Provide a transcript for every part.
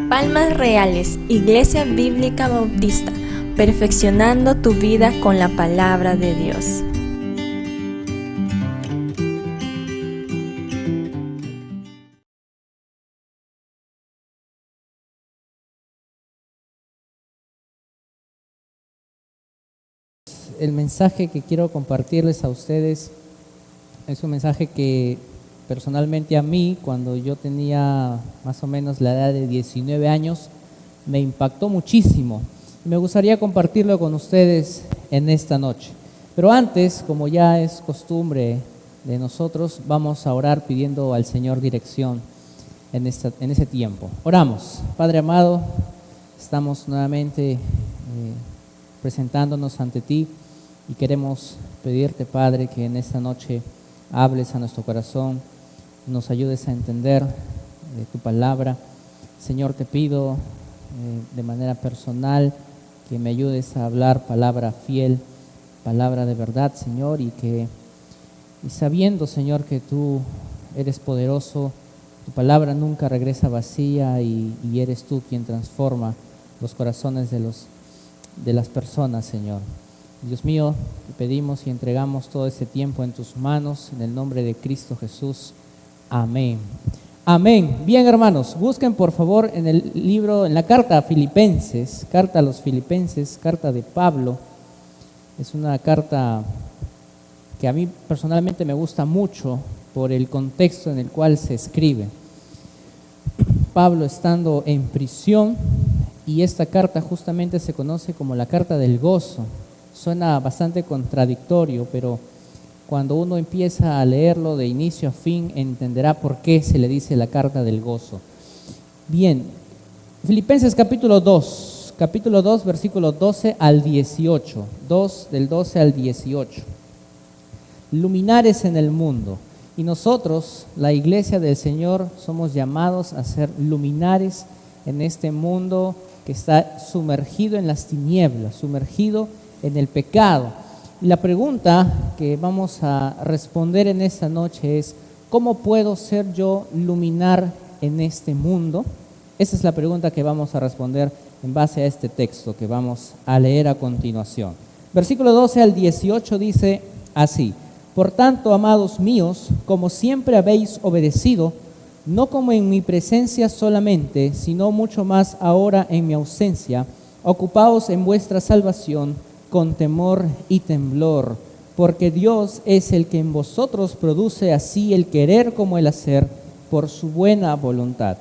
Palmas Reales, Iglesia Bíblica Bautista, perfeccionando tu vida con la palabra de Dios. El mensaje que quiero compartirles a ustedes es un mensaje que personalmente a mí, cuando yo tenía más o menos la edad de 19 años, me impactó muchísimo. Me gustaría compartirlo con ustedes en esta noche. Pero antes, como ya es costumbre de nosotros, vamos a orar pidiendo al Señor dirección en ese tiempo. Oramos. Padre amado, estamos nuevamente presentándonos ante ti y queremos pedirte, Padre, que en esta noche hables a nuestro corazón, nos ayudes a entender tu palabra. Señor, te pido de manera personal que me ayudes a hablar palabra fiel, palabra de verdad, Señor, y sabiendo, Señor, que tú eres poderoso, tu palabra nunca regresa vacía y eres tú quien transforma los corazones de las personas, Señor. Dios mío, te pedimos y entregamos todo este tiempo en tus manos, en el nombre de Cristo Jesús. Amén. Amén. Bien, hermanos, busquen por favor en el libro, en la carta a Filipenses, carta a los Filipenses, carta de Pablo. Es una carta que a mí personalmente me gusta mucho por el contexto en el cual se escribe. Pablo estando en prisión, y esta carta justamente se conoce como la carta del gozo. Suena bastante contradictorio, pero cuando uno empieza a leerlo de inicio a fin, entenderá por qué se le dice la carta del gozo. Bien, Filipenses capítulo 2, versículo 12 al 18, del 12 al 18. Luminares en el mundo. Y nosotros, la iglesia del Señor, somos llamados a ser luminares en este mundo que está sumergido en las tinieblas, sumergido en el pecado. Y la pregunta que vamos a responder en esta noche es: ¿cómo puedo ser yo luminar en este mundo? Esa es la pregunta que vamos a responder en base a este texto que vamos a leer a continuación. Versículo 12 al 18 dice así: Por tanto, amados míos, como siempre habéis obedecido, no como en mi presencia solamente, sino mucho más ahora en mi ausencia, ocupaos en vuestra salvación con temor y temblor, porque Dios es el que en vosotros produce así el querer como el hacer por su buena voluntad.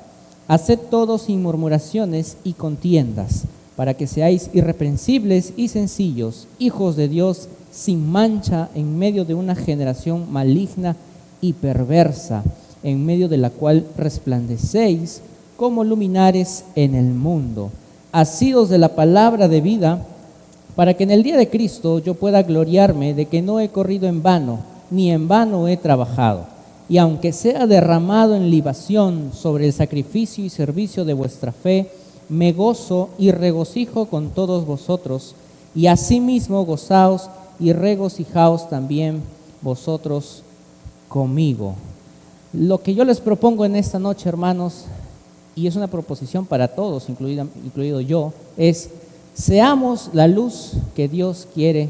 Haced todo sin murmuraciones y contiendas, para que seáis irreprensibles y sencillos, hijos de Dios sin mancha en medio de una generación maligna y perversa, en medio de la cual resplandecéis como luminares en el mundo, asidos de la palabra de vida, para que en el día de Cristo yo pueda gloriarme de que no he corrido en vano, ni en vano he trabajado. Y aunque sea derramado en libación sobre el sacrificio y servicio de vuestra fe, me gozo y regocijo con todos vosotros, y asimismo gozaos y regocijaos también vosotros conmigo. Lo que yo les propongo en esta noche, hermanos, y es una proposición para todos, incluido yo, es: seamos la luz que Dios quiere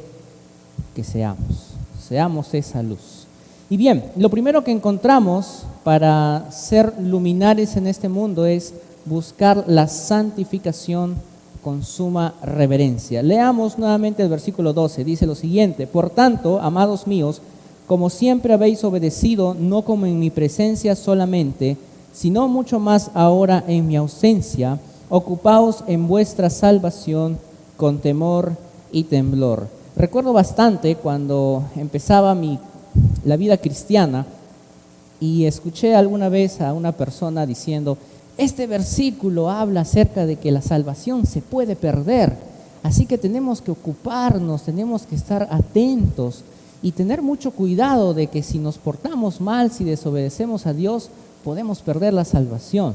que seamos esa luz. Y bien, lo primero que encontramos para ser luminares en este mundo es buscar la santificación con suma reverencia. Leamos nuevamente el versículo 12, dice lo siguiente: Por tanto, amados míos, como siempre habéis obedecido, no como en mi presencia solamente, sino mucho más ahora en mi ausencia, ocupaos en vuestra salvación con temor y temblor. Recuerdo bastante cuando empezaba la vida cristiana y escuché alguna vez a una persona diciendo: este versículo habla acerca de que la salvación se puede perder, así que tenemos que ocuparnos, tenemos que estar atentos y tener mucho cuidado de que si nos portamos mal, si desobedecemos a Dios, podemos perder la salvación.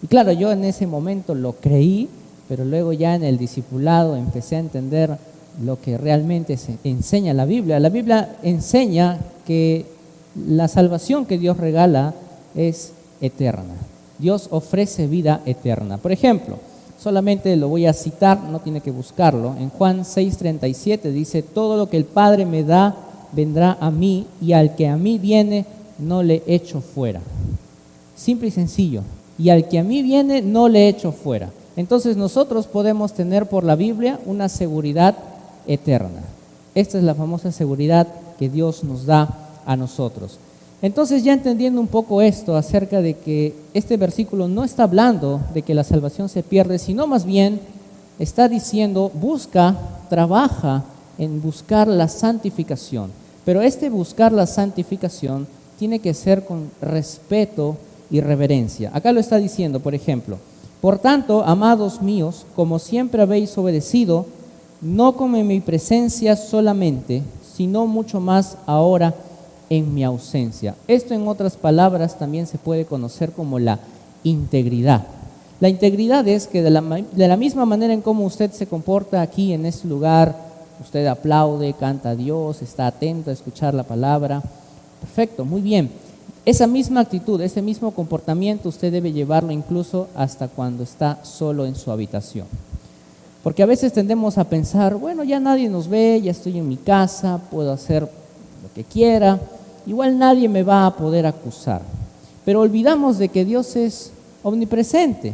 Y claro, yo en ese momento lo creí, pero luego ya en el discipulado empecé a entender lo que realmente se enseña la Biblia. La Biblia enseña que La salvación que Dios regala es eterna. Dios ofrece vida eterna. Por ejemplo, solamente lo voy a citar, no tiene que buscarlo. En Juan 6:37 dice: todo lo que el Padre me da vendrá a mí, y al que a mí viene no le echo fuera. Simple y sencillo. Y al que a mí viene no le echo fuera. Entonces nosotros podemos tener por la Biblia una seguridad eterna. Esta es la famosa seguridad que Dios nos da a nosotros. Entonces, ya entendiendo un poco esto acerca de que este versículo no está hablando de que la salvación se pierde, sino más bien está diciendo: busca, trabaja en buscar la santificación. Pero buscar la santificación tiene que ser con respeto y reverencia. Acá lo está diciendo, por ejemplo: por tanto, amados míos, como siempre habéis obedecido, no como en mi presencia solamente, sino mucho más ahora en mi ausencia. Esto, en otras palabras, también se puede conocer como la integridad. La integridad es que de la misma manera en cómo usted se comporta aquí en este lugar, usted aplaude, canta a Dios, está atento a escuchar la palabra. Perfecto, muy bien. Esa misma actitud, ese mismo comportamiento usted debe llevarlo incluso hasta cuando está solo en su habitación. Porque a veces tendemos a pensar: bueno, ya nadie nos ve, ya estoy en mi casa, puedo hacer lo que quiera, igual nadie me va a poder acusar. Pero olvidamos de que Dios es omnipresente.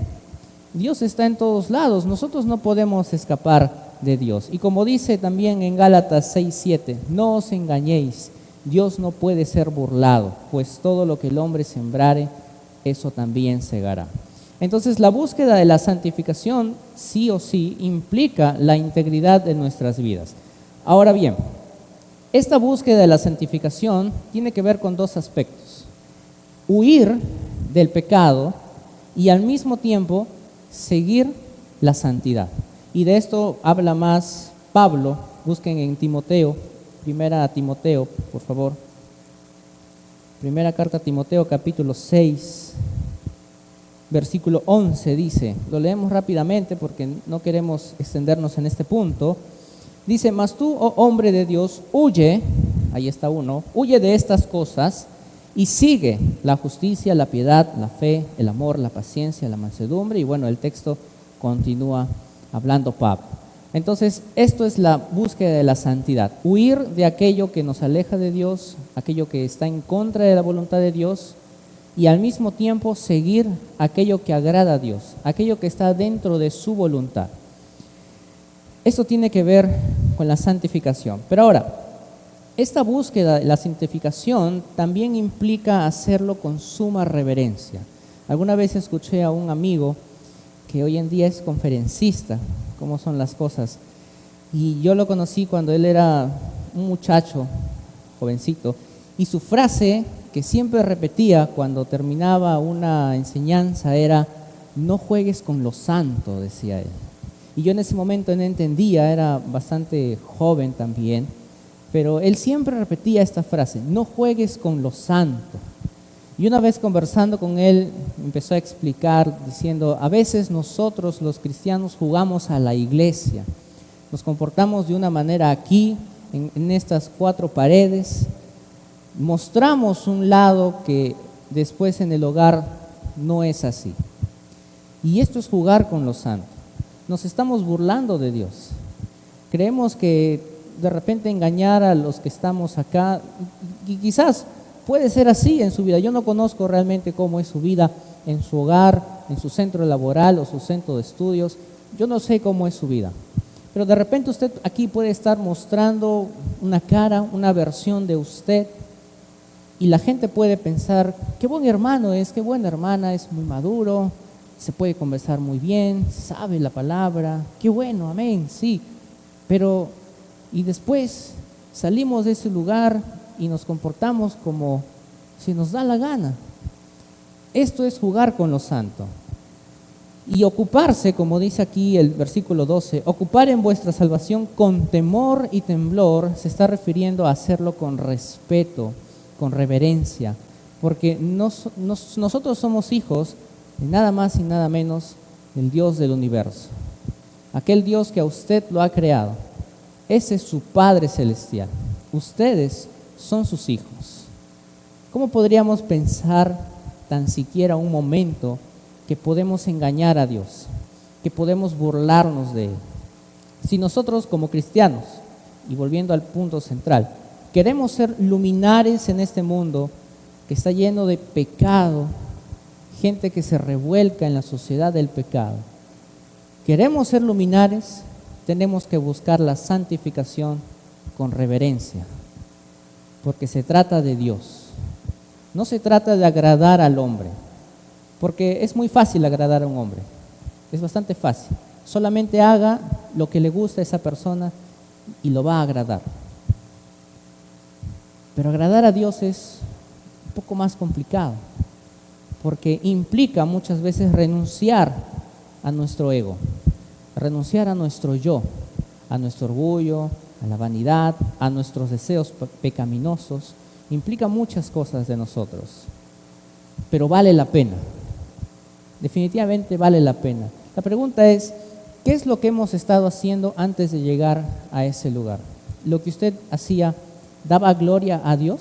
Dios está en todos lados, nosotros no podemos escapar de Dios. Y como dice también en Gálatas 6:7, no os engañéis, Dios no puede ser burlado, pues todo lo que el hombre sembrare, eso también segará. Entonces, la búsqueda de la santificación sí o sí implica la integridad de nuestras vidas. Ahora bien, esta búsqueda de la santificación tiene que ver con dos aspectos: huir del pecado y al mismo tiempo seguir la santidad. Y de esto habla más Pablo. Busquen en Timoteo, primera a Timoteo, por favor. Primera carta a Timoteo, capítulo 6, versículo 11 dice, lo leemos rápidamente porque no queremos extendernos en este punto. Dice: mas tú, oh hombre de Dios, huye, ahí está uno, huye de estas cosas y sigue la justicia, la piedad, la fe, el amor, la paciencia, la mansedumbre. Y bueno, el texto continúa hablando Pablo. Entonces, esto es la búsqueda de la santidad: huir de aquello que nos aleja de Dios, aquello que está en contra de la voluntad de Dios, y al mismo tiempo seguir aquello que agrada a Dios, aquello que está dentro de su voluntad. Esto tiene que ver con la santificación. Pero ahora, esta búsqueda de la santificación también implica hacerlo con suma reverencia. Alguna vez escuché a un amigo que hoy en día es conferencista, cómo son las cosas, y yo lo conocí cuando él era un muchacho, jovencito, y su frase que siempre repetía cuando terminaba una enseñanza era: no juegues con lo santo, decía él. Y yo en ese momento no entendía, era bastante joven también, pero él siempre repetía esta frase: no juegues con lo santo. Y una vez conversando con él, empezó a explicar diciendo: a veces nosotros los cristianos jugamos a la iglesia, nos comportamos de una manera aquí, en estas cuatro paredes, mostramos un lado que después en el hogar no es así. Y esto es jugar con lo santo. Nos estamos burlando de Dios. Creemos que de repente engañar a los que estamos acá, y quizás puede ser así en su vida. Yo no conozco realmente cómo es su vida en su hogar, en su centro laboral o su centro de estudios. Yo no sé cómo es su vida. Pero de repente usted aquí puede estar mostrando una cara, una versión de usted, y la gente puede pensar: qué buen hermano es, qué buena hermana, es muy maduro, se puede conversar muy bien, sabe la palabra, qué bueno, amén, sí. Pero, y después salimos de ese lugar y nos comportamos como si nos da la gana. Esto es jugar con lo santo. Y ocuparse, como dice aquí el versículo 12, ocupar en vuestra salvación con temor y temblor, se está refiriendo a hacerlo con respeto, con reverencia, porque nosotros somos hijos de nada más y nada menos del Dios del universo. Aquel Dios que a usted lo ha creado. Ese es su Padre celestial. Ustedes son sus hijos. ¿Cómo podríamos pensar tan siquiera un momento que podemos engañar a Dios, que podemos burlarnos de Él? Si nosotros como cristianos, y volviendo al punto central, queremos ser luminares en este mundo que está lleno de pecado, gente que se revuelca en la sociedad del pecado, queremos ser luminares, tenemos que buscar la santificación con reverencia, porque se trata de Dios. No se trata de agradar al hombre, porque es muy fácil agradar a un hombre, es bastante fácil. Solamente haga lo que le gusta a esa persona y lo va a agradar. Pero agradar a Dios es un poco más complicado, porque implica muchas veces renunciar a nuestro ego, renunciar a nuestro yo, a nuestro orgullo, a la vanidad, a nuestros deseos pecaminosos. Implica muchas cosas de nosotros, pero vale la pena. Definitivamente vale la pena. La pregunta es, ¿qué es lo que hemos estado haciendo antes de llegar a ese lugar? ¿Lo que usted hacía daba gloria a Dios?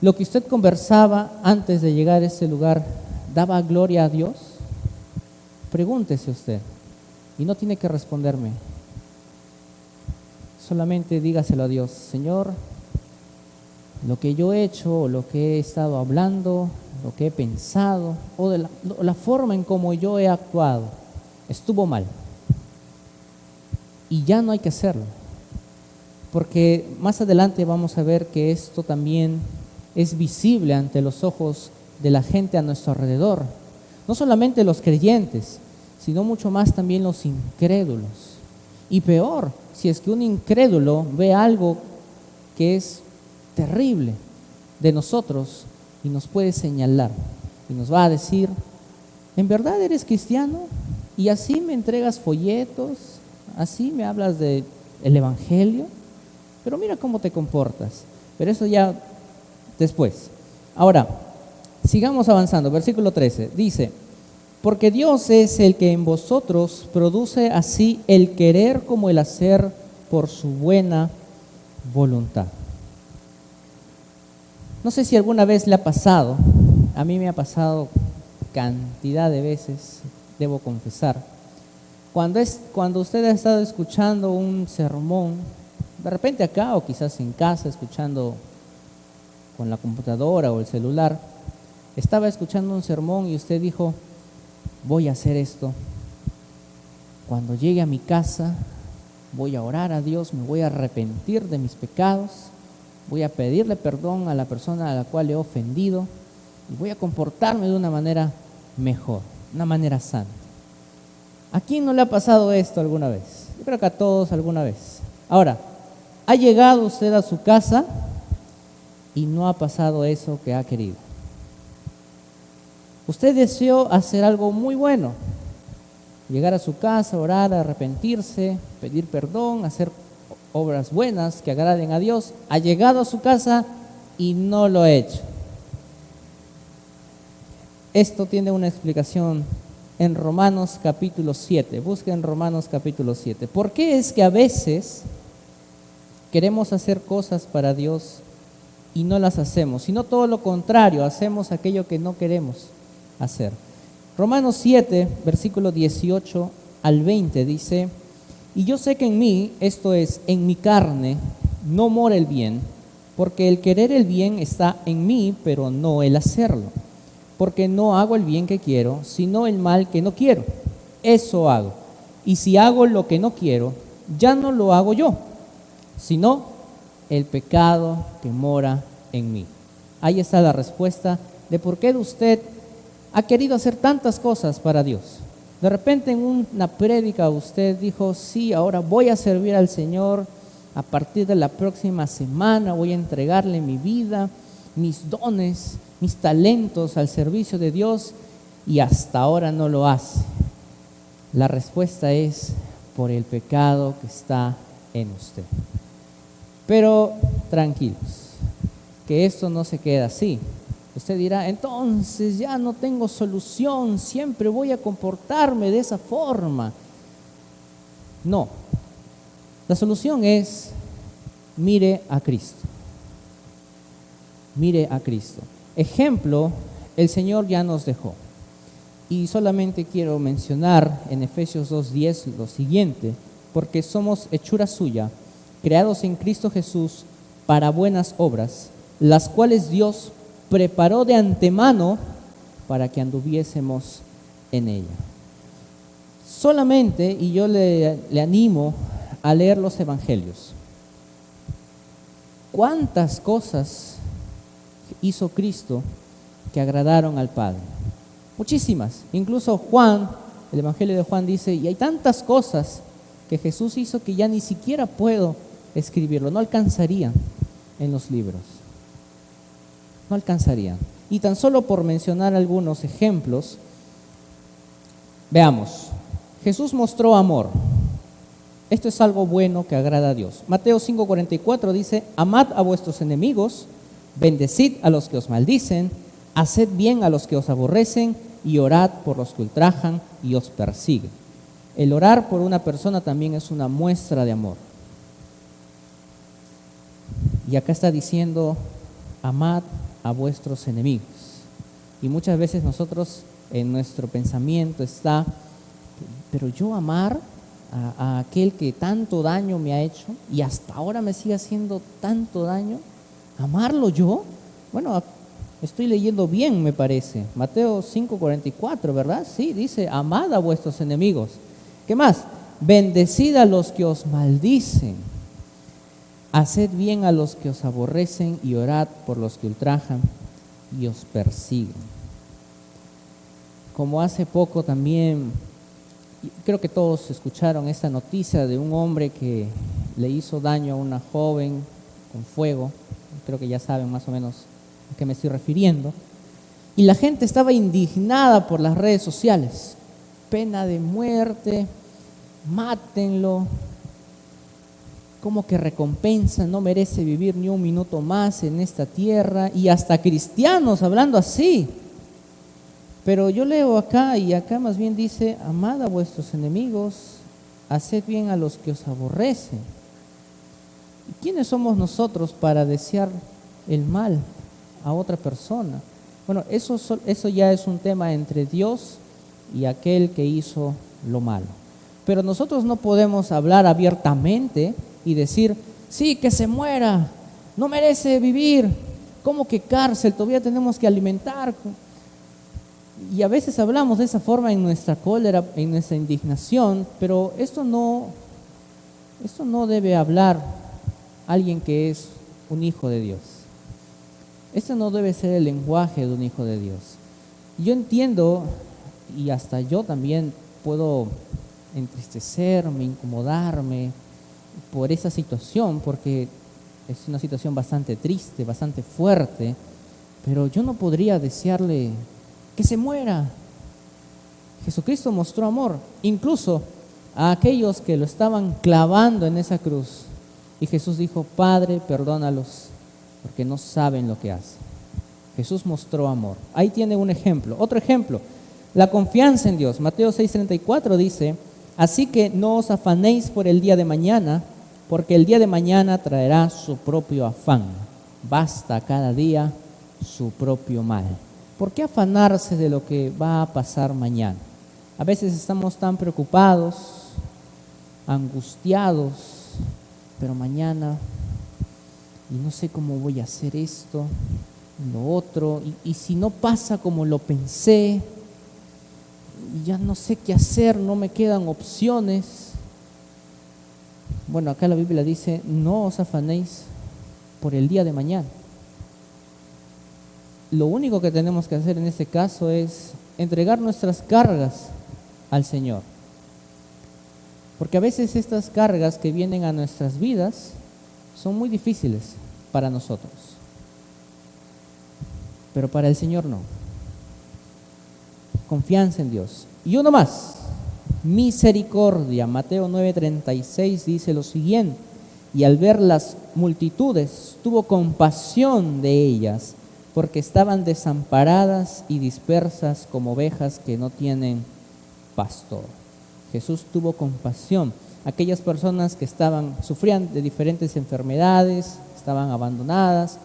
¿Lo que usted conversaba antes de llegar a ese lugar daba gloria a Dios? Pregúntese usted, y no tiene que responderme. Solamente dígaselo a Dios: Señor, lo que yo he hecho, o lo que he estado hablando, lo que he pensado, o de la forma en cómo yo he actuado, estuvo mal. Y ya no hay que hacerlo, porque más adelante vamos a ver que esto también es visible ante los ojos de la gente a nuestro alrededor. No solamente los creyentes, sino mucho más también los incrédulos. Y peor, si es que un incrédulo ve algo que es terrible de nosotros y nos puede señalar y nos va a decir: ¿en verdad eres cristiano? ¿Y así me entregas folletos? ¿Así me hablas del evangelio? Pero mira cómo te comportas. Pero eso ya después. Ahora, sigamos avanzando. Versículo 13 dice: porque Dios es el que en vosotros produce así el querer como el hacer por su buena voluntad. No sé si alguna vez le ha pasado, a mí me ha pasado cantidad de veces, debo confesar, cuando usted ha estado escuchando un sermón, de repente acá o quizás en casa, escuchando con la computadora o el celular, estaba escuchando un sermón y usted dijo: voy a hacer esto, cuando llegue a mi casa voy a orar a Dios, me voy a arrepentir de mis pecados, voy a pedirle perdón a la persona a la cual he ofendido y voy a comportarme de una manera mejor, una manera santa. ¿A quién no le ha pasado esto alguna vez? Yo creo que a todos alguna vez. Ahora, ¿ha llegado usted a su casa y no ha pasado eso que ha querido? Usted deseó hacer algo muy bueno, llegar a su casa, orar, arrepentirse, pedir perdón, hacer obras buenas que agraden a Dios. Ha llegado a su casa y no lo ha hecho. Esto tiene una explicación en Romanos capítulo 7. Busquen Romanos capítulo 7. ¿Por qué es que a veces queremos hacer cosas para Dios y no las hacemos? Sino todo lo contrario, hacemos aquello que no queremos hacer. Romanos 7, versículo 18 al 20 dice: y yo sé que en mí, esto es, en mi carne, no mora el bien, porque el querer el bien está en mí, pero no el hacerlo. Porque no hago el bien que quiero, sino el mal que no quiero. Eso hago. Y si hago lo que no quiero, ya no lo hago yo, sino el pecado que mora en mí. Ahí está la respuesta de por qué usted ha querido hacer tantas cosas para Dios. De repente en una prédica usted dijo: sí, ahora voy a servir al Señor, a partir de la próxima semana voy a entregarle mi vida, mis dones, mis talentos al servicio de Dios, y hasta ahora no lo hace. La respuesta es: por el pecado que está en usted. Pero tranquilos, que esto no se queda así. Usted dirá: entonces ya no tengo solución, siempre voy a comportarme de esa forma. No, la solución es: mire a Cristo. mire a Cristo. Ejemplo, el Señor ya nos dejó. Y solamente quiero mencionar en Efesios 2:10 lo siguiente: porque somos hechura suya, creados en Cristo Jesús para buenas obras, las cuales Dios preparó de antemano para que anduviésemos en ella. Solamente, y yo le animo a leer los evangelios. ¿Cuántas cosas hizo Cristo que agradaron al Padre? Muchísimas. Incluso Juan, el evangelio de Juan dice, y hay tantas cosas que Jesús hizo que ya ni siquiera puedo escribirlo, no alcanzarían en los libros. No alcanzarían. Y tan solo por mencionar algunos ejemplos, veamos. Jesús mostró amor. Esto es algo bueno que agrada a Dios. Mateo 5:44 dice, amad a vuestros enemigos, bendecid a los que os maldicen, haced bien a los que os aborrecen y orad por los que ultrajan y os persiguen. El orar por una persona también es una muestra de amor. Y acá está diciendo, amad a vuestros enemigos. Y muchas veces nosotros en nuestro pensamiento está, pero yo amar a aquel que tanto daño me ha hecho y hasta ahora me sigue haciendo tanto daño, ¿amarlo yo? Bueno, estoy leyendo bien, me parece. Mateo 5:44, ¿verdad? Sí, dice, amad a vuestros enemigos. ¿Qué más? Bendecid a los que os maldicen. Haced bien a los que os aborrecen y orad por los que ultrajan y os persiguen. Como hace poco también, creo que todos escucharon esta noticia de un hombre que le hizo daño a una joven con fuego. Creo que ya saben más o menos a qué me estoy refiriendo. Y la gente estaba indignada por las redes sociales. Pena de muerte, mátenlo. Como que recompensa, no merece vivir ni un minuto más en esta tierra. Y hasta cristianos hablando así. Pero yo leo acá y acá más bien dice, amad a vuestros enemigos, haced bien a los que os aborrecen. ¿Y quiénes somos nosotros para desear el mal a otra persona? Bueno, eso ya es un tema entre Dios y aquel que hizo lo malo. Pero nosotros no podemos hablar abiertamente y decir, sí, que se muera, no merece vivir, ¿cómo que cárcel? Todavía tenemos que alimentar. Y a veces hablamos de esa forma en nuestra cólera, en nuestra indignación, pero esto no debe hablar alguien que es un hijo de Dios. Este no debe ser el lenguaje de un hijo de Dios. Yo entiendo, y hasta yo también puedo entristecerme, incomodarme por esa situación, porque es una situación bastante triste, bastante fuerte, pero yo no podría desearle que se muera. Jesucristo mostró amor, incluso a aquellos que lo estaban clavando en esa cruz. Y Jesús dijo, Padre, perdónalos, porque no saben lo que hacen. Jesús mostró amor. Ahí tiene un ejemplo. Otro ejemplo, la confianza en Dios. Mateo 6:34 dice, así que no os afanéis por el día de mañana, porque el día de mañana traerá su propio afán. Basta cada día su propio mal. ¿Por qué afanarse de lo que va a pasar mañana? A veces estamos tan preocupados, angustiados, pero mañana, y no sé cómo voy a hacer esto, lo otro, y si no pasa como lo pensé, y ya no sé qué hacer, no me quedan opciones. Bueno, acá la Biblia dice, no os afanéis por el día de mañana. Lo único que tenemos que hacer en este caso es entregar nuestras cargas al Señor. Porque a veces estas cargas que vienen a nuestras vidas son muy difíciles para nosotros. Pero para el Señor no. Confianza en Dios. Y uno más, misericordia. Mateo 9:36 dice lo siguiente, y al ver las multitudes tuvo compasión de ellas, porque estaban desamparadas y dispersas como ovejas que no tienen pastor. Jesús tuvo compasión. Aquellas personas que sufrían de diferentes enfermedades, estaban abandonadas,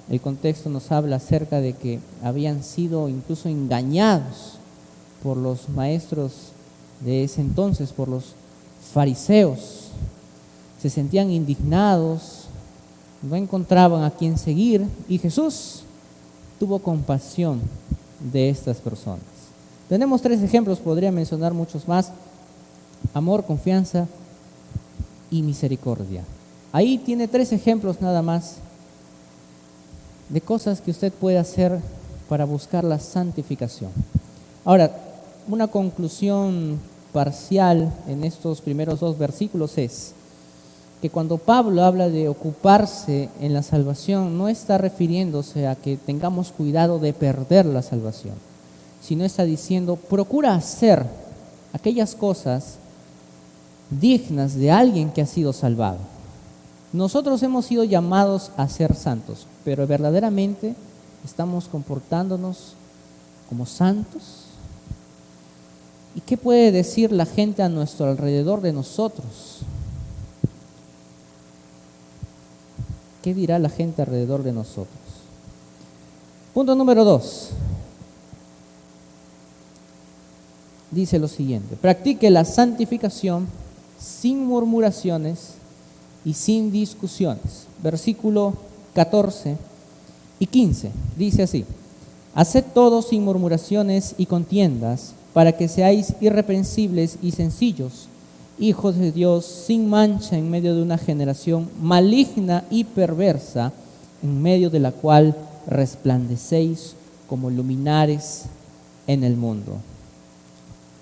El contexto nos habla acerca de que habían sido incluso engañados por los maestros de ese entonces, por los fariseos. Se sentían indignados, no encontraban a quién seguir, y Jesús tuvo compasión de estas personas. Tenemos 3 ejemplos, podría mencionar muchos más: amor, confianza y misericordia. Ahí tiene 3 ejemplos nada más de cosas que usted puede hacer para buscar la santificación. Ahora, una conclusión parcial en estos primeros 2 versículos es que cuando Pablo habla de ocuparse en la salvación, no está refiriéndose a que tengamos cuidado de perder la salvación, sino está diciendo: procura hacer aquellas cosas dignas de alguien que ha sido salvado. Nosotros hemos sido llamados a ser santos, pero verdaderamente estamos comportándonos como santos. ¿Y qué puede decir la gente a nuestro alrededor de nosotros? ¿Qué dirá la gente alrededor de nosotros? Punto número 2. Dice lo siguiente: practique la santificación sin murmuraciones y sin discusiones. Versículo 14 y 15 dice así: haced todo sin murmuraciones y contiendas, para que seáis irreprensibles y sencillos, hijos de Dios sin mancha en medio de una generación maligna y perversa, en medio de la cual resplandecéis como luminares en el mundo.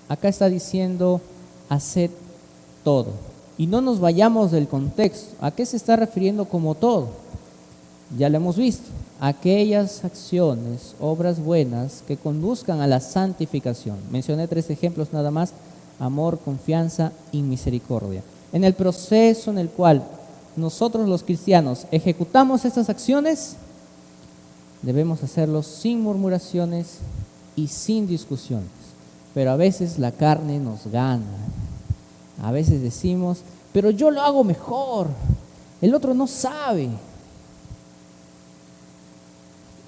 Acá está diciendo: haced todo. Y no nos vayamos del contexto. ¿A qué se está refiriendo como todo? Ya lo hemos visto: aquellas acciones, obras buenas que conduzcan a la santificación. Mencioné 3 ejemplos nada más: amor, confianza y misericordia. En el proceso en el cual nosotros los cristianos ejecutamos estas acciones, debemos hacerlo sin murmuraciones y sin discusiones. Pero a veces la carne nos gana. A veces decimos: pero yo lo hago mejor, el otro no sabe.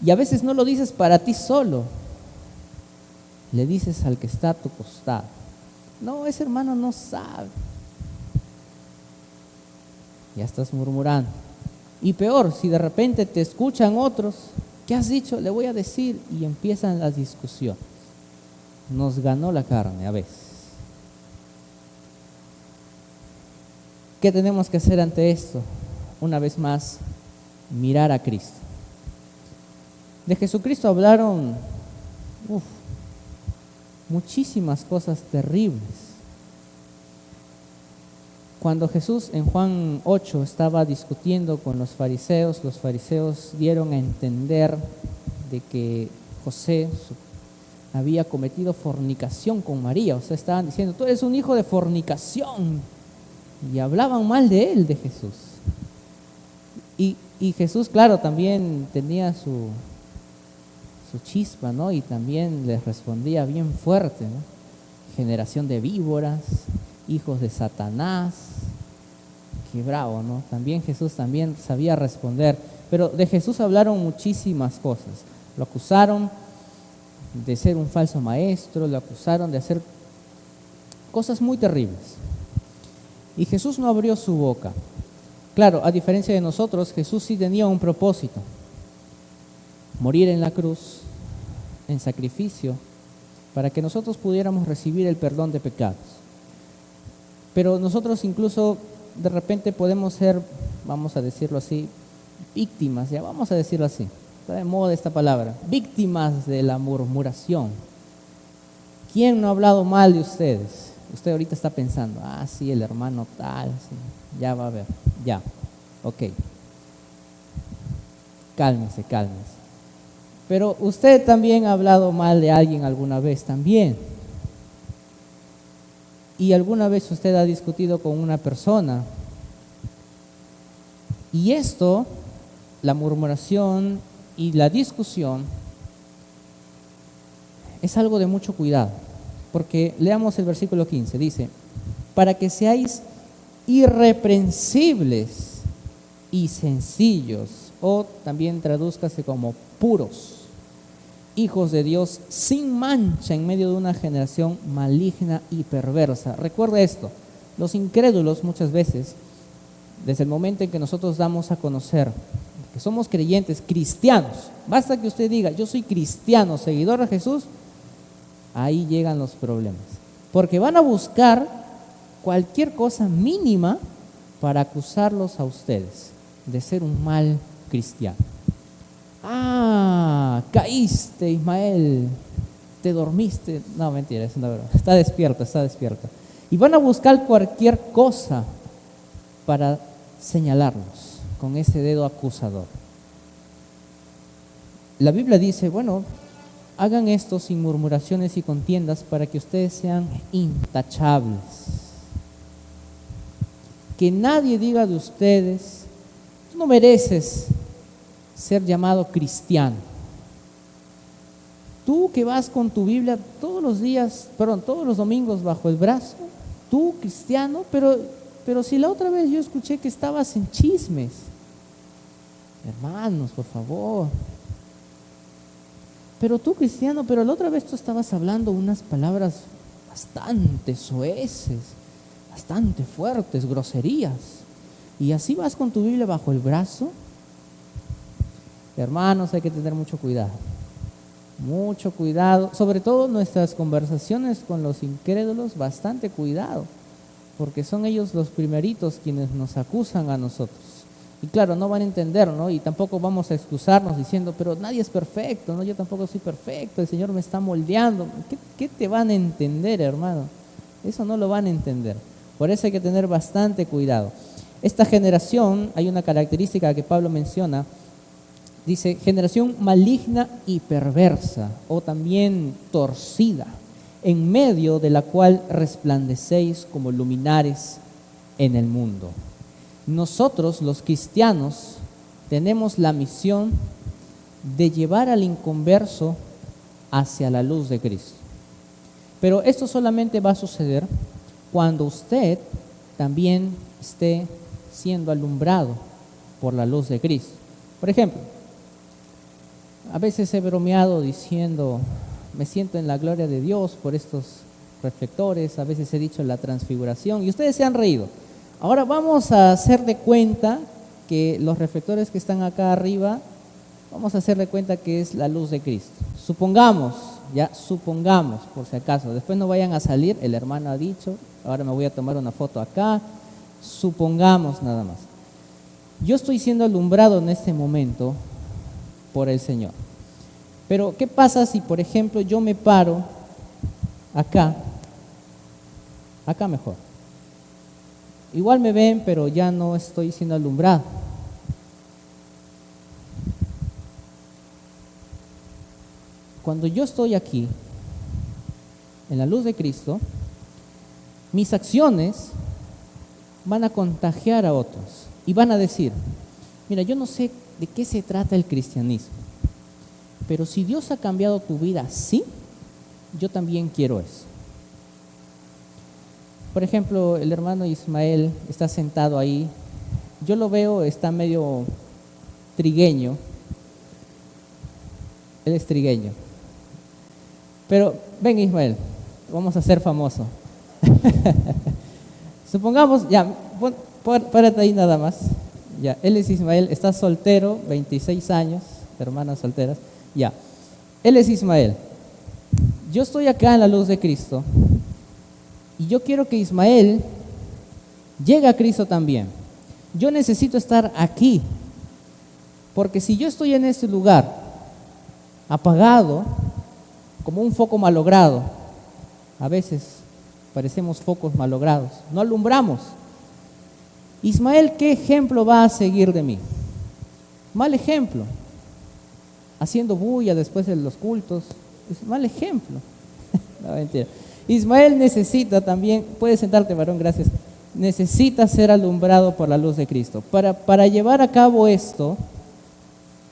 Y a veces no lo dices para ti solo, le dices al que está a tu costado: no, ese hermano no sabe. Ya estás murmurando. Y peor, si de repente te escuchan otros: ¿qué has dicho? Le voy a decir. Y empiezan las discusiones. Nos ganó la carne a veces. ¿Qué tenemos que hacer ante esto? Una vez más, mirar a Cristo. De Jesucristo hablaron muchísimas cosas terribles. Cuando Jesús en Juan 8 estaba discutiendo con los fariseos dieron a entender de que José había cometido fornicación con María. O sea, estaban diciendo: tú eres un hijo de fornicación. Y hablaban mal de él, de Jesús. Y Jesús, claro, también tenía su chispa, ¿no? Y también les respondía bien fuerte, ¿no? Generación de víboras, hijos de Satanás. Qué bravo, ¿no? También Jesús también sabía responder. Pero de Jesús hablaron muchísimas cosas. Lo acusaron de ser un falso maestro, lo acusaron de hacer cosas muy terribles. Y Jesús no abrió su boca. Claro, a diferencia de nosotros, Jesús sí tenía un propósito: morir en la cruz, en sacrificio, para que nosotros pudiéramos recibir el perdón de pecados. Pero nosotros incluso de repente podemos ser, vamos a decirlo así, víctimas, ya vamos a decirlo así, está de moda esta palabra, víctimas de la murmuración. ¿Quién no ha hablado mal de ustedes? Usted ahorita está pensando: sí, el hermano tal, sí, ya va a ver, ya, ok. Cálmese. Pero usted también ha hablado mal de alguien alguna vez también. Y alguna vez usted ha discutido con una persona. Y esto, la murmuración y la discusión, es algo de mucho cuidado. Porque leamos el versículo 15, dice: para que seáis irreprensibles y sencillos, o también tradúzcase como puros, hijos de Dios sin mancha en medio de una generación maligna y perversa. Recuerda esto, los incrédulos muchas veces, desde el momento en que nosotros damos a conocer que somos creyentes, cristianos, basta que usted diga, yo soy cristiano, seguidor de Jesús, ahí llegan los problemas, porque van a buscar cualquier cosa mínima para acusarlos a ustedes de ser un mal cristiano. Ah, caíste, Ismael, te dormiste. No, mentira, es una verdad. Está despierto, está despierto. Y van a buscar cualquier cosa para señalarlos con ese dedo acusador. La Biblia dice, bueno, hagan esto sin murmuraciones y contiendas para que ustedes sean intachables. Que nadie diga de ustedes, tú no mereces ser llamado cristiano. Tú que vas con tu Biblia todos los domingos bajo el brazo, tú cristiano, pero si la otra vez yo escuché que estabas en chismes. Hermanos, por favor. Pero tú cristiano, pero la otra vez tú estabas hablando unas palabras bastante soeces, bastante fuertes, groserías. Y así vas con tu Biblia bajo el brazo. Hermanos, hay que tener mucho cuidado, sobre todo nuestras conversaciones con los incrédulos, bastante cuidado, porque son ellos los primeritos quienes nos acusan a nosotros. Y claro, no van a entender, ¿no? Y tampoco vamos a excusarnos diciendo, pero nadie es perfecto, ¿no? Yo tampoco soy perfecto, el Señor me está moldeando. ¿Qué te van a entender, hermano? Eso no lo van a entender. Por eso hay que tener bastante cuidado. Esta generación, hay una característica que Pablo menciona, dice, generación maligna y perversa, o también torcida, en medio de la cual resplandecéis como luminares en el mundo. Nosotros, los cristianos, tenemos la misión de llevar al inconverso hacia la luz de Cristo. Pero esto solamente va a suceder cuando usted también esté siendo alumbrado por la luz de Cristo. Por ejemplo, a veces he bromeado diciendo, me siento en la gloria de Dios por estos reflectores, a veces he dicho la transfiguración, y ustedes se han reído. Ahora vamos a hacer de cuenta que los reflectores que están acá arriba, vamos a hacer de cuenta que es la luz de Cristo. Supongamos, por si acaso, después no vayan a salir, el hermano ha dicho, ahora me voy a tomar una foto acá, supongamos nada más. Yo estoy siendo alumbrado en este momento por el Señor. Pero ¿qué pasa si, por ejemplo, yo me paro acá mejor? Igual me ven, pero ya no estoy siendo alumbrado. Cuando yo estoy aquí, en la luz de Cristo, mis acciones van a contagiar a otros y van a decir, mira, yo no sé de qué se trata el cristianismo, pero si Dios ha cambiado tu vida así, yo también quiero eso. Por ejemplo, el hermano Ismael está sentado ahí, yo lo veo, está medio trigueño, él es trigueño, pero ven Ismael, vamos a ser famoso. Supongamos, ya, párate ahí nada más. Ya, él es Ismael, está soltero, 26 años, hermanas solteras. Ya, él es Ismael. Yo estoy acá en la luz de Cristo y yo quiero que Ismael llegue a Cristo también. Yo necesito estar aquí, porque si yo estoy en este lugar apagado, como un foco malogrado, a veces parecemos focos malogrados, no alumbramos. Ismael, ¿qué ejemplo va a seguir de mí? Mal ejemplo. Haciendo bulla después de los cultos. Es mal ejemplo. No, mentira. Ismael necesita también, puedes sentarte, varón, gracias. Necesita ser alumbrado por la luz de Cristo. Para llevar a cabo esto,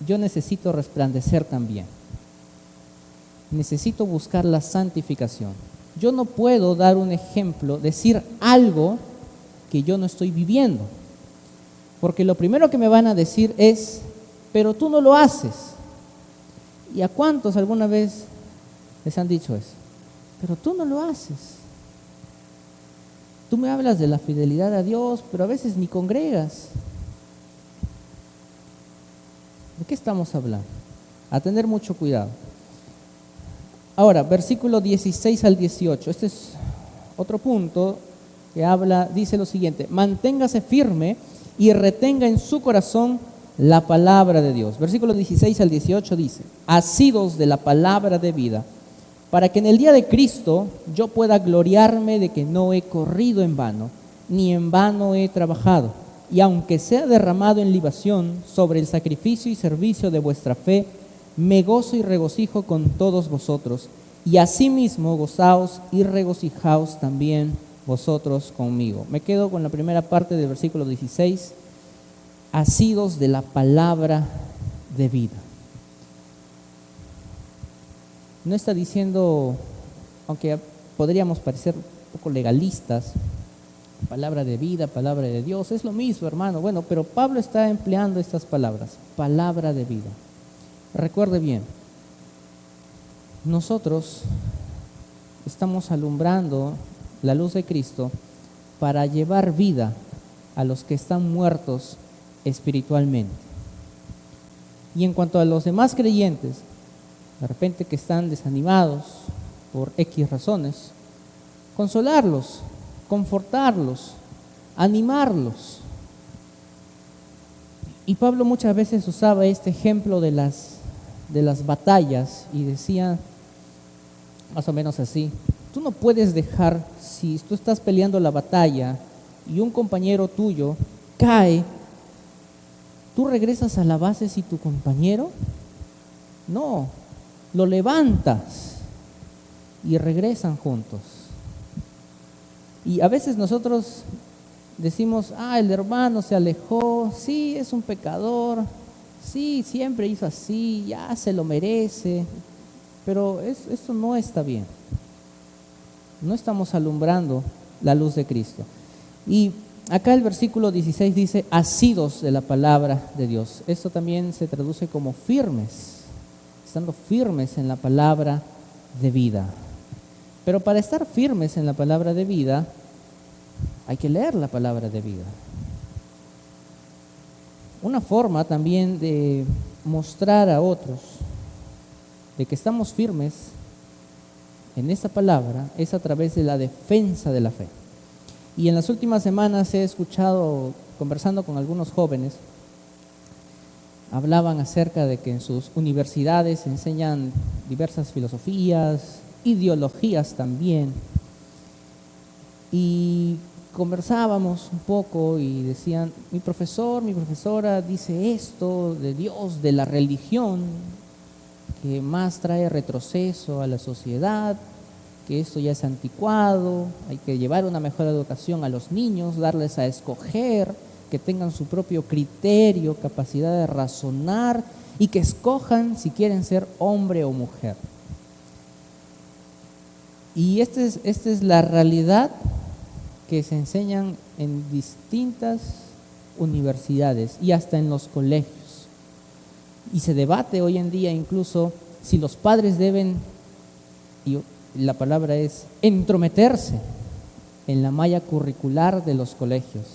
yo necesito resplandecer también. Necesito buscar la santificación. Yo no puedo dar un ejemplo, decir algo que yo no estoy viviendo. Porque lo primero que me van a decir es, pero tú no lo haces. ¿Y a cuántos alguna vez les han dicho eso? Pero tú no lo haces. Tú me hablas de la fidelidad a Dios, pero a veces ni congregas. ¿De qué estamos hablando? A tener mucho cuidado. Ahora, versículo 16 al 18. Este es otro punto que habla, dice lo siguiente: manténgase firme y retenga en su corazón la palabra de Dios. Versículo 16 al 18 dice: asidos de la palabra de vida, para que en el día de Cristo yo pueda gloriarme de que no he corrido en vano, ni en vano he trabajado. Y aunque sea derramado en libación sobre el sacrificio y servicio de vuestra fe, me gozo y regocijo con todos vosotros. Y asimismo gozaos y regocijaos también vosotros conmigo. Me quedo con la primera parte del versículo 16. Asidos de la palabra de vida. No está diciendo, aunque podríamos parecer un poco legalistas, palabra de vida, palabra de Dios, es lo mismo, hermano. Bueno, pero Pablo está empleando estas palabras, palabra de vida. Recuerde bien, nosotros estamos alumbrando la luz de Cristo para llevar vida a los que están muertos espiritualmente. Y en cuanto a los demás creyentes, de repente que están desanimados por X razones, consolarlos, confortarlos, animarlos. Y Pablo muchas veces usaba este ejemplo de las batallas y decía más o menos así: tú no puedes dejar, si tú estás peleando la batalla y un compañero tuyo cae, ¿tú regresas a la base si tu compañero? No, lo levantas y regresan juntos. Y a veces nosotros decimos: el hermano se alejó, sí, es un pecador, sí, siempre hizo así, ya se lo merece. Pero eso no está bien. No estamos alumbrando la luz de Cristo. Y acá el versículo 16 dice: asidos de la palabra de Dios. Esto también se traduce como firmes, estando firmes en la palabra de vida. Pero para estar firmes en la palabra de vida, hay que leer la palabra de vida. Una forma también de mostrar a otros de que estamos firmes en esta palabra es a través de la defensa de la fe. Y en las últimas semanas he escuchado, conversando con algunos jóvenes, hablaban acerca de que en sus universidades enseñan diversas filosofías, ideologías también. Y conversábamos un poco y decían: mi profesor, mi profesora dice esto de Dios, de la religión, que más trae retroceso a la sociedad, que esto ya es anticuado, hay que llevar una mejor educación a los niños, darles a escoger, que tengan su propio criterio, capacidad de razonar y que escojan si quieren ser hombre o mujer. Y esta es la realidad que se enseñan en distintas universidades y hasta en los colegios. Y se debate hoy en día incluso si los padres deben, y la palabra es, entrometerse en la malla curricular de los colegios.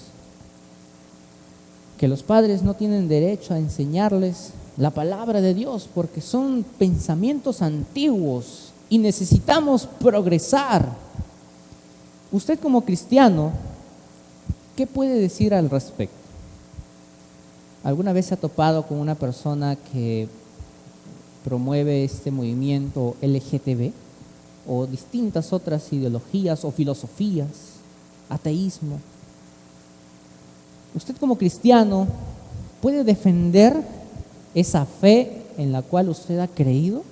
Que los padres no tienen derecho a enseñarles la palabra de Dios porque son pensamientos antiguos y necesitamos progresar. Usted como cristiano, ¿qué puede decir al respecto? ¿Alguna vez se ha topado con una persona que promueve este movimiento LGTB o distintas otras ideologías o filosofías, ateísmo? Usted como cristiano puede defender esa fe en la cual usted ha creído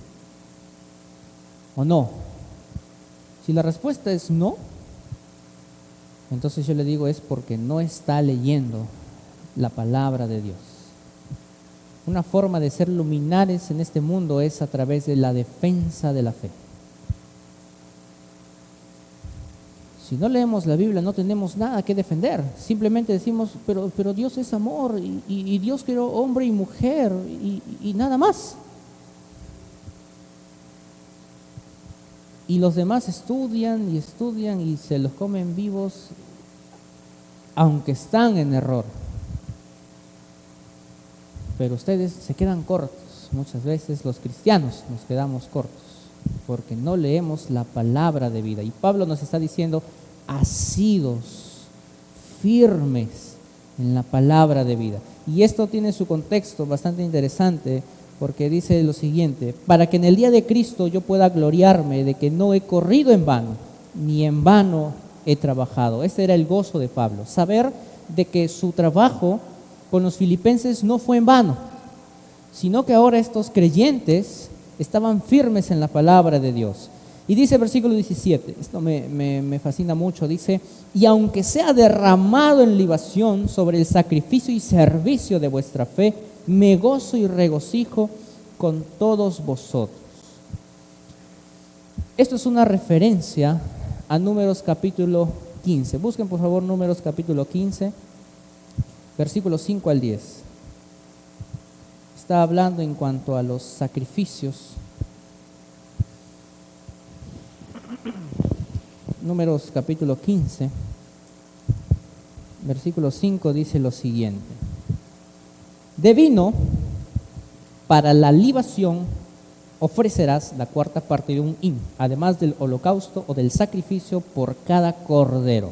o no. Si la respuesta es no, entonces yo le digo es porque no está leyendo la palabra de Dios. Una forma de ser luminares en este mundo es a través de la defensa de la fe. Si no leemos la Biblia no tenemos nada que defender. Simplemente decimos, pero Dios es amor y Dios creó hombre y mujer y nada más. Y los demás estudian y se los comen vivos, aunque están en error. Pero ustedes se quedan cortos. Muchas veces los cristianos nos quedamos cortos porque no leemos la palabra de vida. Y Pablo nos está diciendo, asidos, firmes en la palabra de vida. Y esto tiene su contexto bastante interesante, porque dice lo siguiente: para que en el día de Cristo yo pueda gloriarme de que no he corrido en vano, ni en vano he trabajado. Este era el gozo de Pablo, saber de que su trabajo con los filipenses no fue en vano, sino que ahora estos creyentes estaban firmes en la palabra de Dios. Y dice el versículo 17, esto me fascina mucho, dice: y aunque sea derramado en libación sobre el sacrificio y servicio de vuestra fe, me gozo y regocijo con todos vosotros. Esto es una referencia a Números capítulo 15. Busquen por favor Números capítulo 15, versículos 5 al 10. Está hablando en cuanto a los sacrificios. Números capítulo 15, versículo 5 dice lo siguiente: de vino para la libación ofrecerás la cuarta parte de un hin, además del holocausto o del sacrificio por cada cordero.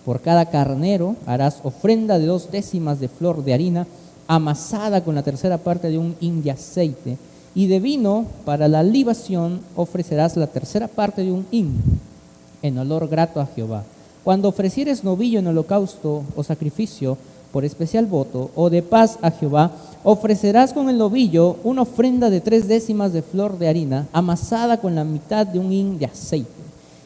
Por cada carnero harás ofrenda de 2/10 de flor de harina amasada con la tercera parte de un hin de aceite. Y de vino para la libación ofrecerás la tercera parte de un hin, en olor grato a Jehová. Cuando ofrecieres novillo en holocausto o sacrificio por especial voto o de paz a Jehová, ofrecerás con el novillo una ofrenda de 3/10 de flor de harina amasada con la mitad de un hin de aceite.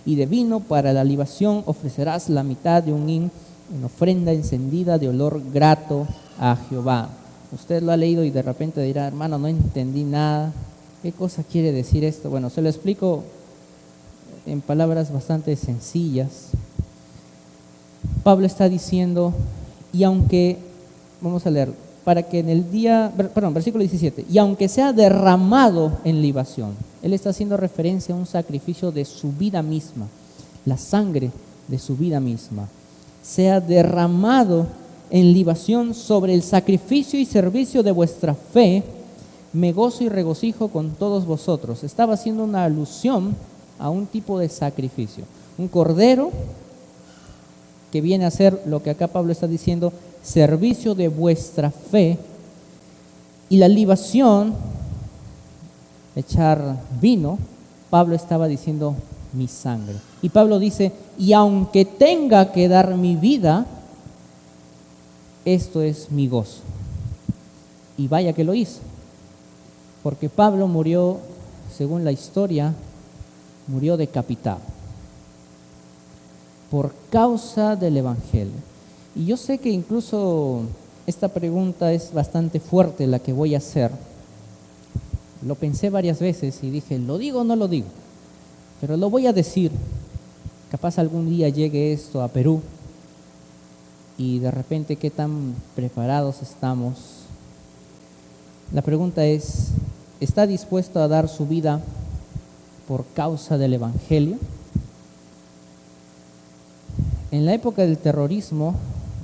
Y de vino para la libación ofrecerás la mitad de un hin en ofrenda encendida de olor grato a Jehová. Usted lo ha leído y de repente dirá: hermano, no entendí nada. ¿Qué cosa quiere decir esto? Bueno, se lo explico en palabras bastante sencillas. Pablo está diciendo, y aunque, vamos a leer, para que en el día, versículo 17, y aunque sea derramado en libación, él está haciendo referencia a un sacrificio de su vida misma, la sangre de su vida misma, sea derramado en libación sobre el sacrificio y servicio de vuestra fe, me gozo y regocijo con todos vosotros. Estaba haciendo una alusión a un tipo de sacrificio, un cordero que viene a ser lo que acá Pablo está diciendo, servicio de vuestra fe, y la libación, echar vino, Pablo estaba diciendo mi sangre. Y Pablo dice, y aunque tenga que dar mi vida, esto es mi gozo. Y vaya que lo hizo, porque Pablo murió, según la historia, murió decapitado por causa del Evangelio. Y yo sé que incluso esta pregunta es bastante fuerte la que voy a hacer. Lo pensé varias veces y dije, ¿lo digo o no lo digo? Pero lo voy a decir. Capaz algún día llegue esto a Perú y de repente qué tan preparados estamos. La pregunta es, ¿está dispuesto a dar su vida por causa del Evangelio? En la época del terrorismo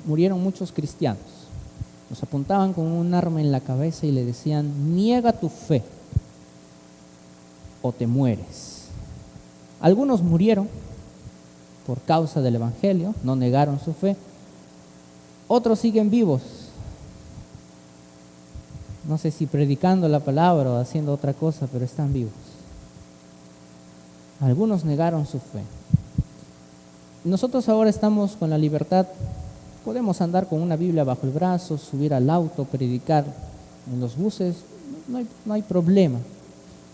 murieron muchos cristianos. Los apuntaban con un arma en la cabeza y le decían, niega tu fe o te mueres. Algunos murieron por causa del Evangelio, no negaron su fe. Otros siguen vivos. No sé si predicando la palabra o haciendo otra cosa, pero están vivos. Algunos negaron su fe. Nosotros ahora estamos con la libertad, podemos andar con una Biblia bajo el brazo, subir al auto, predicar en los buses, no hay problema.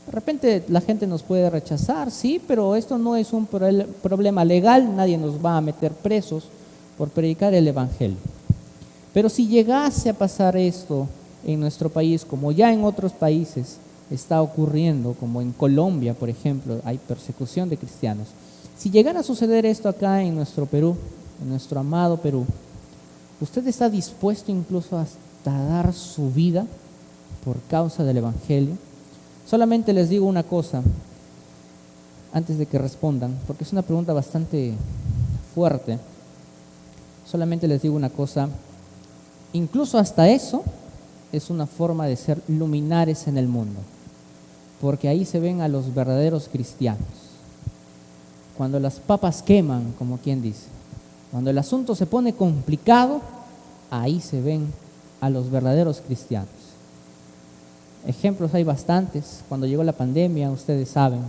De repente la gente nos puede rechazar, sí, pero esto no es un problema legal, nadie nos va a meter presos por predicar el Evangelio. Pero si llegase a pasar esto en nuestro país, como ya en otros países está ocurriendo, como en Colombia, por ejemplo, hay persecución de cristianos. Si llegara a suceder esto acá en nuestro Perú, en nuestro amado Perú, ¿usted está dispuesto incluso hasta dar su vida por causa del Evangelio? Solamente les digo una cosa antes de que respondan, porque es una pregunta bastante fuerte. Solamente les digo una cosa, incluso hasta eso es una forma de ser luminares en el mundo, porque ahí se ven a los verdaderos cristianos. Cuando las papas queman, como quien dice, cuando el asunto se pone complicado, ahí se ven a los verdaderos cristianos. Ejemplos hay bastantes. Cuando llegó la pandemia, ustedes saben,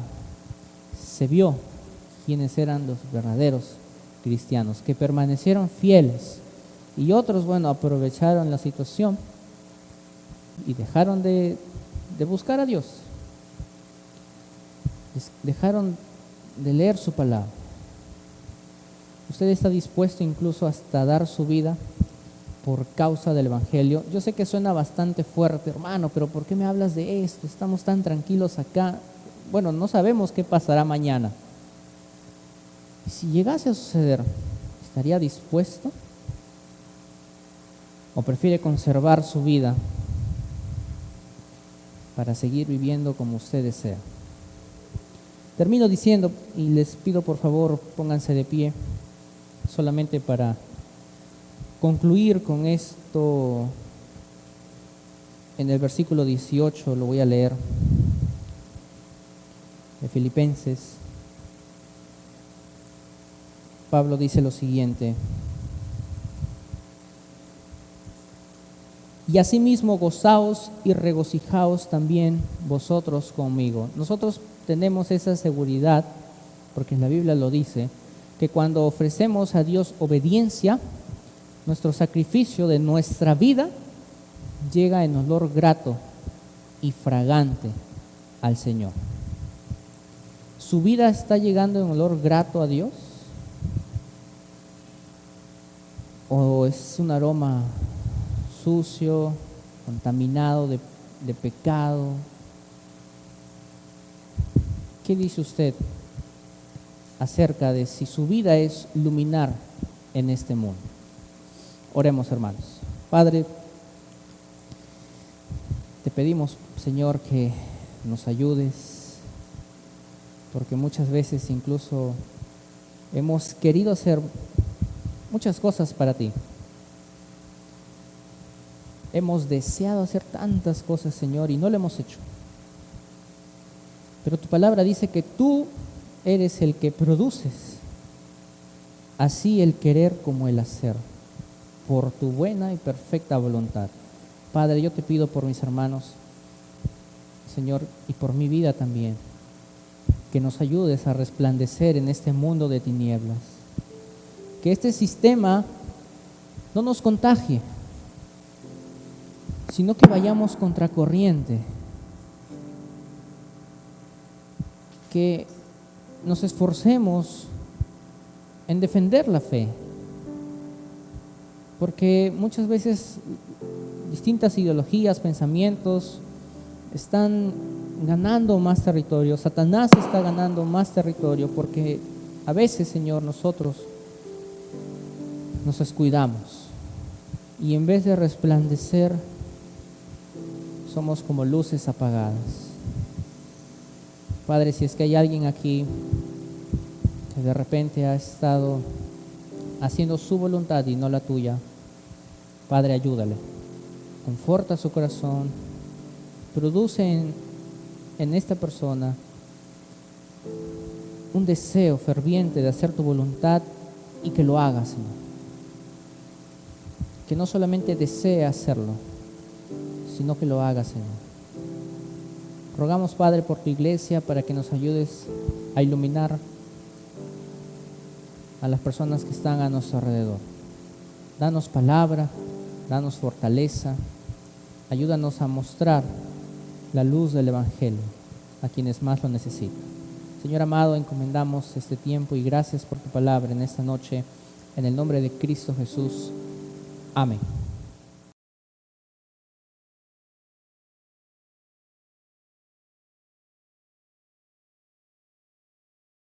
se vio quiénes eran los verdaderos cristianos, que permanecieron fieles, y otros, bueno, aprovecharon la situación y dejaron de buscar a Dios, dejaron de leer su palabra. ¿Usted está dispuesto incluso hasta dar su vida por causa del Evangelio? Yo sé que suena bastante fuerte, hermano, pero ¿por qué me hablas de esto? Estamos tan tranquilos acá. Bueno, no sabemos qué pasará mañana. Si llegase a suceder, ¿estaría dispuesto? ¿O prefiere conservar su vida para seguir viviendo como usted desea? Termino diciendo, y les pido por favor, pónganse de pie, solamente para concluir con esto. En el versículo 18 lo voy a leer, de Filipenses. Pablo dice lo siguiente: y asimismo gozaos y regocijaos también vosotros conmigo. Nosotros tenemos esa seguridad, porque la Biblia lo dice, que cuando ofrecemos a Dios obediencia, nuestro sacrificio de nuestra vida llega en olor grato y fragante al Señor. ¿Su vida está llegando en olor grato a Dios? ¿O es un aroma sucio, contaminado de pecado? ¿Qué dice usted acerca de si su vida es luminar en este mundo? Oremos, hermanos. Padre, te pedimos, Señor, que nos ayudes, porque muchas veces incluso hemos querido hacer muchas cosas para ti. Hemos deseado hacer tantas cosas, Señor, y no lo hemos hecho. Pero tu palabra dice que tú eres el que produces así el querer como el hacer, por tu buena y perfecta voluntad. Padre, yo te pido por mis hermanos, Señor, y por mi vida también, que nos ayudes a resplandecer en este mundo de tinieblas. Que este sistema no nos contagie, sino que vayamos contracorriente. Que nos esforcemos en defender la fe, porque muchas veces distintas ideologías, pensamientos están ganando más territorio. Satanás está ganando más territorio porque a veces, Señor, nosotros nos descuidamos y en vez de resplandecer somos como luces apagadas. Padre, si es que hay alguien aquí que de repente ha estado haciendo su voluntad y no la tuya, Padre, ayúdale, conforta su corazón, produce en esta persona un deseo ferviente de hacer tu voluntad y que lo haga, Señor. Que no solamente desee hacerlo, sino que lo haga, Señor. Rogamos, Padre, por tu iglesia para que nos ayudes a iluminar a las personas que están a nuestro alrededor. Danos palabra, danos fortaleza, ayúdanos a mostrar la luz del Evangelio a quienes más lo necesitan. Señor amado, encomendamos este tiempo y gracias por tu palabra en esta noche, en el nombre de Cristo Jesús. Amén.